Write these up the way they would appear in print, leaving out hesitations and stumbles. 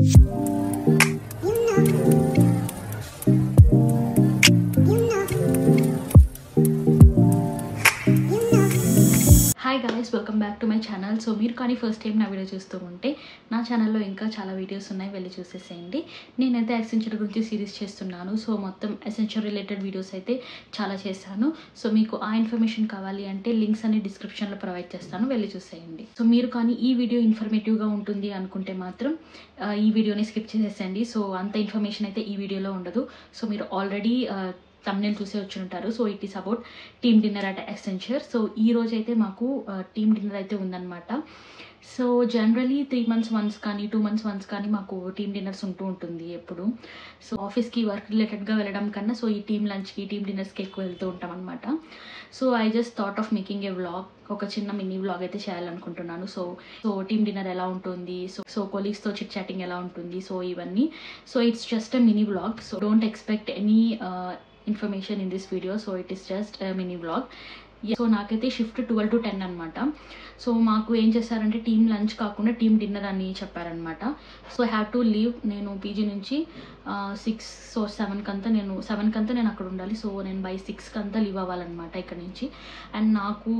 Hi guys, welcome back to my channel. So మీరు కానీ first time నా video చూస్తూ ఉంటే నా ఛానల్లో ఇంకా చాలా వీడియోస్ ఉన్నాయి, వెళ్ళి చూసేసేయండి. నేనైతే ఎసెన్షియల్ గురించి సిరీస్ చేస్తున్నాను. సో మొత్తం ఎసెన్షియల్ రిలేటెడ్ వీడియోస్ అయితే చాలా చేశాను. సో మీకు ఆ ఇన్ఫర్మేషన్ కావాలి అంటే లింక్స్ అన్ని డిస్క్రిప్షన్లో ప్రొవైడ్ చేస్తాను, వెళ్ళి చూసేయండి. సో మీరు కానీ ఈ వీడియో ఇన్ఫర్మేటివ్గా ఉంటుంది అనుకుంటే మాత్రం ఈ వీడియోని స్కిప్ చేసేసండి. సో అంత ఇన్ఫర్మేషన్ అయితే ఈ వీడియోలో ఉండదు. సో మీరు ఆల్రెడీ తమ్నేల్ చూసే వచ్చి ఉంటారు. So it is about team dinner at essential. So ఈ రోజు అయితే మాకు టీమ్ డిన్నర్ అయితే ఉందన్నమాట. సో జనరలీ 3 months వన్స్ కానీ 2 months వన్స్ కానీ మాకు టీమ్ డిన్నర్స్ ఉంటుంది ఎప్పుడు. సో ఆఫీస్కి వర్క్ రిలేటెడ్గా వెళ్ళడం కన్నా సో ఈ టీమ్ లంచ్కి టీమ్ డిన్నర్స్కి ఎక్కువ వెళ్తూ ఉంటాం అనమాట. So I just thought of making a vlog, ఒక చిన్న మినీ వ్లాగ్ అయితే చేయాలనుకుంటున్నాను. సో టీమ్ డిన్నర్ ఎలా ఉంటుంది, సో కొలీగ్స్తో చిట్ చాటింగ్ ఎలా ఉంటుంది, సో ఇవన్నీ. So it's just a mini vlog. So don't expect any information in this video. So it is just a mini vlog. So నాకైతే shift 12 to 10 అనమాట. So మాకు ఏం చేశారంటే టీమ్ లంచ్ కాకుండా team dinner అని చెప్పారనమాట. So I have to leave. నేను PG నుంచి 6 or 7 కంతా నేను అక్కడ ఉండాలి. సో నేను బై 6 కంతా లీవ్ అవ్వాలన్నమాట ఇక్కడ నుంచి. అండ్ నాకు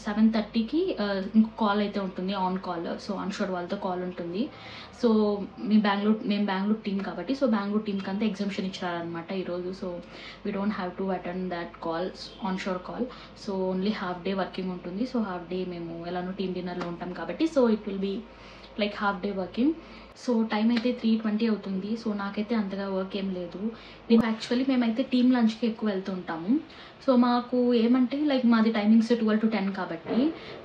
7:30కి ఇంకో కాల్ అయితే ఉంటుంది, ఆన్ కాల్. సో ఆన్షోర్ వాళ్ళతో కాల్ ఉంటుంది. సో మేము బెంగళూరు టీమ్ కాబట్టి సో బెంగళూరు టీమ్కి అంతా ఎగ్జామ్షన్ ఇచ్చారనమాట ఈరోజు. So we don't have to attend that call, onshore call. So only half day working ఉంటుంది. సో హాఫ్ డే మేము ఎలానో టీమ్ డిన్నర్లో ఉంటాం కాబట్టి so it will be like half day working. So time అయితే 3:20 అవుతుంది. సో నాకైతే అంతగా వర్క్ ఏం లేదు. యాక్చువల్లీ మేమైతే టీమ్ లంచ్కి ఎక్కువ వెళ్తుంటాము. సో మాకు ఏమంటే లైక్ మాది టైమింగ్స్ 12 to 10 కాబట్టి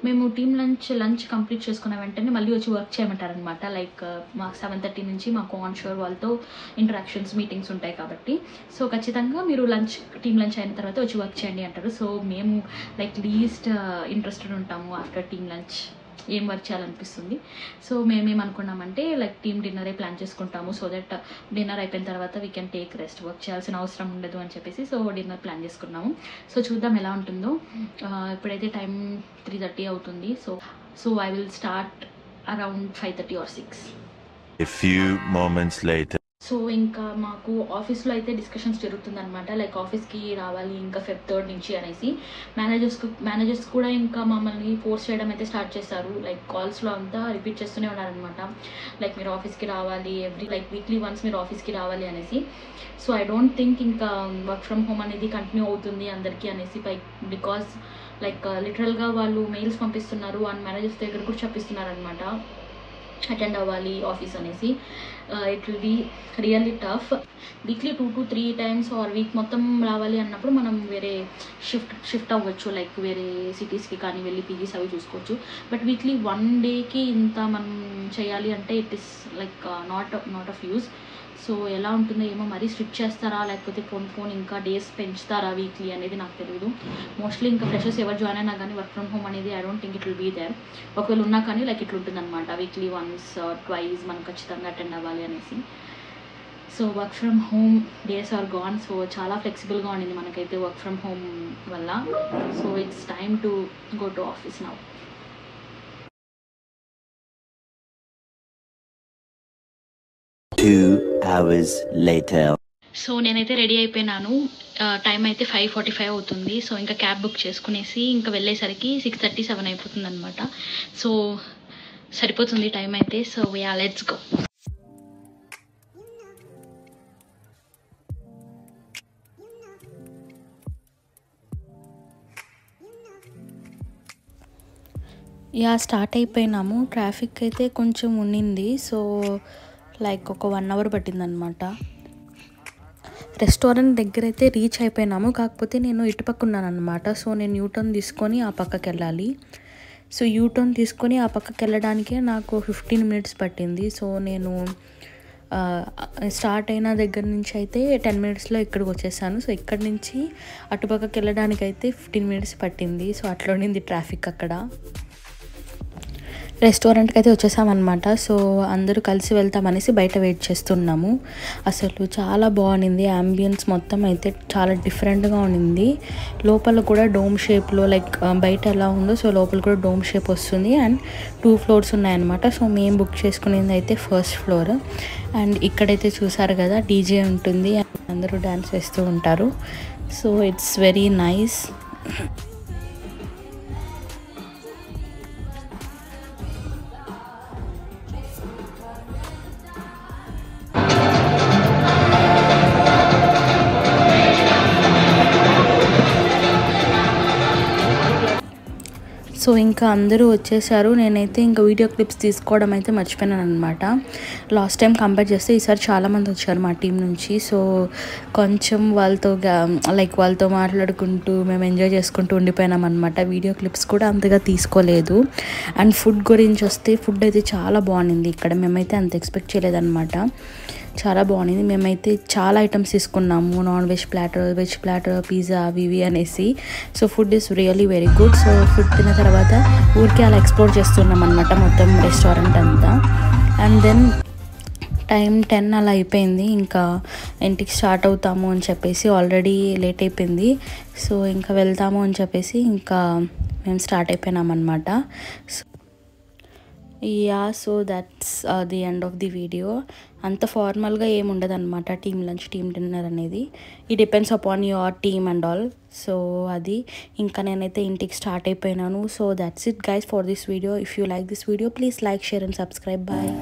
మేము టీమ్ లంచ్ కంప్లీట్ చేసుకున్న వెంటనే మళ్ళీ వచ్చి వర్క్ చేయమంటారనమాట. లైక్ మాకు 7:30 నుంచి మాకు ఆన్షోర్ వాళ్ళతో ఇంటరాక్షన్స్ మీటింగ్స్ ఉంటాయి కాబట్టి సో ఖచ్చితంగా మీరు టీమ్ లంచ్ అయిన తర్వాత వచ్చి వర్క్ చేయండి అంటారు. సో మేము లైక్ లీస్ట్ ఇంట్రెస్టెడ్ ఉంటాము ఆఫ్టర్ టీమ్ లంచ్, ఏం వర్క్ చేయాలనిపిస్తుంది. సో మేమేమనుకున్నామంటే లైక్ టీమ్ డిన్నరే ప్లాన్ చేసుకుంటాము. సో దట్ డిన్నర్ అయిపోయిన తర్వాత we can take rest, work చేయాల్సిన అవసరం ఉండదు అని చెప్పేసి సో డిన్నర్ ప్లాన్ చేసుకున్నాము. సో చూద్దాం ఎలా ఉంటుందో. ఇప్పుడైతే టైం 3:30 అవుతుంది. So I will start around 5:30 or 6. A few moments later. So ఇంకా మాకు ఆఫీస్లో అయితే డిస్కషన్స్ జరుగుతుందన్నమాట. లైక్ ఆఫీస్కి రావాలి ఇంకా Feb 3rd నుంచి అనేసి మేనేజర్స్ కూడా ఇంకా మమ్మల్ని ఫోర్స్ చేయడం అయితే స్టార్ట్ చేశారు. లైక్ కాల్స్లో అంతా రిపీట్ చేస్తూనే ఉన్నారనమాట. లైక్ మీరు ఆఫీస్కి రావాలి, వీక్లీ వన్స్ మీరు ఆఫీస్కి రావాలి అనేసి. సో ఐ డోంట్ థింక్ ఇంకా వర్క్ ఫ్రమ్ హోమ్ అనేది కంటిన్యూ అవుతుంది అందరికీ అనేసి. బికాజ్ లైక్ లిటరల్గా వాళ్ళు మెయిల్స్ పంపిస్తున్నారు అండ్ మేనేజర్స్ దగ్గర కూడా చెప్పిస్తున్నారు అనమాట అటెండ్ అవ్వాలి ఆఫీస్ అనేసి. It will be really tough. Weekly 2 to 3 times or week మొత్తం రావాలి అన్నప్పుడు మనం వేరే షిఫ్ట్ అవ్వచ్చు, లైక్ వేరే సిటీస్కి కానీ వెళ్ళి పీజీస్ అవి చూసుకోవచ్చు. బట్ వీక్లీ 1 dayకి ఇంత మనం చేయాలి అంటే it is like not of use. So ఎలా ఉంటుందో ఏమో, మరీ స్ట్రిక్ట్ చేస్తారా లేకపోతే పోన్ ఇంకా డేస్ పెంచుతారా వీక్లీ అనేది నాకు తెలియదు. మోస్ట్లీ ఇంకా ఫ్రెషర్స్ ఎవరు జాయిన్ అయినా కానీ వర్క్ ఫ్రమ్ హోమ్ అనేది I don't think it will be there. ఒకవేళ ఉన్నా కానీ లైక్ ఇట్లా ఉంటుంది అనమాట, వీక్లీ వన్స్ or twice మనం ఖచ్చితంగా అటెండ్ అవ్వాలి అనేసి. So work from home days are gone. So చాలా ఫ్లెక్సిబుల్గా ఉండింది మనకైతే వర్క్ ఫ్రమ్ హోమ్ వల్ల. So it's time to go to office now. Two hours later. So నేనైతే రెడీ అయిపోయినాను. టైం అయితే 5:45 అవుతుంది. సో ఇంకా క్యాబ్ బుక్ చేసుకునేసి ఇంకా వెళ్ళేసరికి 6:30, 7 అయిపోతుంది అనమాట. సో సరిపోతుంది టైం అయితే. So yeah, let's go. Yeah, start అయిపోయినాము. ట్రాఫిక్ అయితే కొంచెం ఉండింది. సో లైక్ ఒక 1 hour పట్టిందనమాట. రెస్టారెంట్ దగ్గర అయితే రీచ్ అయిపోయినాము. కాకపోతే నేను ఇటుపక్క ఉన్నాను అనమాట. సో నేను యూటర్న్ తీసుకొని ఆ పక్కకి వెళ్ళాలి. సో యూటర్న్ తీసుకొని ఆ పక్కకి వెళ్ళడానికే నాకు 15 minutes పట్టింది. సో నేను స్టార్ట్ అయిన దగ్గర నుంచి అయితే 10 minutesలో ఇక్కడికి వచ్చేసాను. సో ఇక్కడి నుంచి అటుపక్కకి వెళ్ళడానికి అయితే 15 minutes పట్టింది. సో అట్లా ఉండింది ట్రాఫిక్ అక్కడ. రెస్టారెంట్కి అయితే వచ్చేసామన్నమాట. సో అందరూ కలిసి వెళ్తామనేసి బయట వెయిట్ చేస్తున్నాము. అసలు చాలా బాగుంది, యాంబియన్స్ మొత్తం అయితే చాలా డిఫరెంట్గా ఉండింది. లోపల కూడా డోమ్ షేప్లో లైక్ బయట ఎలా ఉందో సో లోపల కూడా డోమ్ షేప్ వస్తుంది. అండ్ 2 ఫ్లోర్స్ ఉన్నాయన్నమాట. సో మేము బుక్ చేసుకునేది అయితే ఫస్ట్ ఫ్లోర్. అండ్ ఇక్కడైతే చూసారు కదా డీజే ఉంటుంది, అందరూ డ్యాన్స్ వేస్తూ ఉంటారు. So it's very nice. So ఇంకా అందరూ వచ్చేసారు. నేనైతే ఇంకా వీడియో క్లిప్స్ తీసుకోవడం అయితే మర్చిపోయాను అనమాట. లాస్ట్ టైం కంపేర్ చేస్తే ఈసారి చాలామంది వచ్చారు మా టీం నుంచి. సో కొంచెం వాళ్ళతో మాట్లాడుకుంటూ మేము ఎంజాయ్ చేసుకుంటూ ఉండిపోయినాం అనమాట. వీడియో క్లిప్స్ కూడా అంతగా తీసుకోలేదు. అండ్ ఫుడ్ గురించి వస్తే ఫుడ్ అయితే చాలా బాగుంది ఇక్కడ. మేమైతే అంత ఎక్స్పెక్ట్ చేయలేదన్నమాట. చాలా బాగుంది. మేమైతే చాలా ఐటమ్స్ తీసుకున్నాము, non veg platter, veg platter, pizza అవి ఇవి అనేసి. So food is really very good. So food తిన్న తర్వాత ఊరికే అలా ఎక్స్ప్లోర్ చేస్తున్నాం అనమాట మొత్తం రెస్టారెంట్ అంతా. అండ్ దెన్ టైం 10 అలా అయిపోయింది. ఇంకా ఇంటికి స్టార్ట్ అవుతాము అని చెప్పేసి ఆల్రెడీ లేట్ అయిపోయింది. సో ఇంకా వెళ్తాము అని చెప్పేసి ఇంకా మేము స్టార్ట్ అయిపోయినాం అనమాట. So that's the end of the video. అంత ఫార్మల్గా ఏమి ఉండదు అనమాట టీమ్ లంచ్, టీమ్ డిన్నర్ అనేది. ఈ depends upon your team and all. So అది ఇంకా నేనైతే ఇంటికి స్టార్ట్ అయిపోయినాను. So that's it guys for this video. If you like this video please like, share and subscribe. Bye.